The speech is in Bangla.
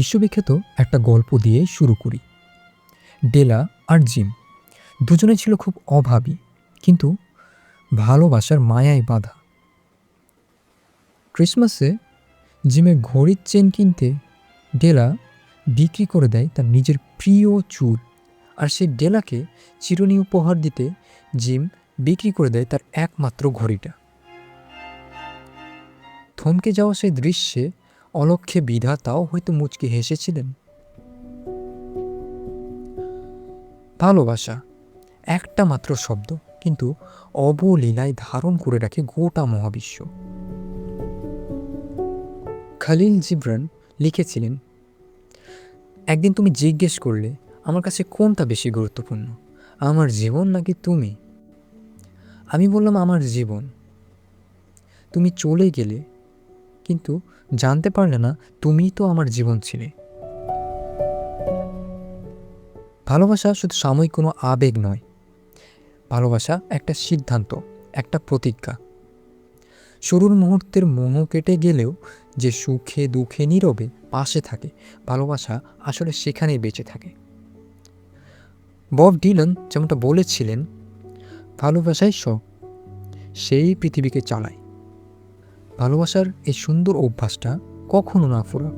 বিশ্ববিখ্যাত একটা গল্প দিয়ে শুরু করি। ডেলা আর জিম দুজনে ছিল খুব অভাবী, কিন্তু ভালোবাসার মায়ায় বাঁধা। ক্রিসমাসে জিমের ঘড়ির চেন কিনতে ডেলা বিক্রি করে দেয় তার নিজের প্রিয় চুল, আর সেই ডেলাকে চিরুনি উপহার দিতে জিম বিক্রি করে দেয় তার একমাত্র ঘড়িটা। থমকে যাওয়া সেই দৃশ্যে অলক্ষ্যে বিধাতাও হয়তো মুচকি হেসেছিলেন। ভালোবাসা একটা মাত্র শব্দ, কিন্তু অবলীলায় ধারণ করে রাখে গোটা মহাবিশ্ব। খালিল জিব্রান লিখেছিলেন, একদিন তুমি জিজ্ঞেস করলে আমার কাছে কোনটা বেশি গুরুত্বপূর্ণ, আমার জীবন নাকি তুমি? আমি বললাম আমার জীবন। তুমি চলে গেলে, কিন্তু জানতে পারলে না তুমিই তো আমার জীবন ছিলে। ভালোবাসা শুধু সাময়িক কোনো আবেগ নয়, ভালোবাসা একটা সিদ্ধান্ত, একটা প্রতিজ্ঞা। শুরুর মুহূর্তের মোহ কেটে গেলেও যে সুখে দুঃখে নীরবে পাশে থাকে, ভালোবাসা আসলে সেখানেই বেঁচে থাকে। বব ডিলান যেমনটা বলেছিলেন, ভালোবাসাই সেই পৃথিবীকে চালায়। ভালোবাসার এই সুন্দর অভ্যাসটা কখনো না ফুরাক।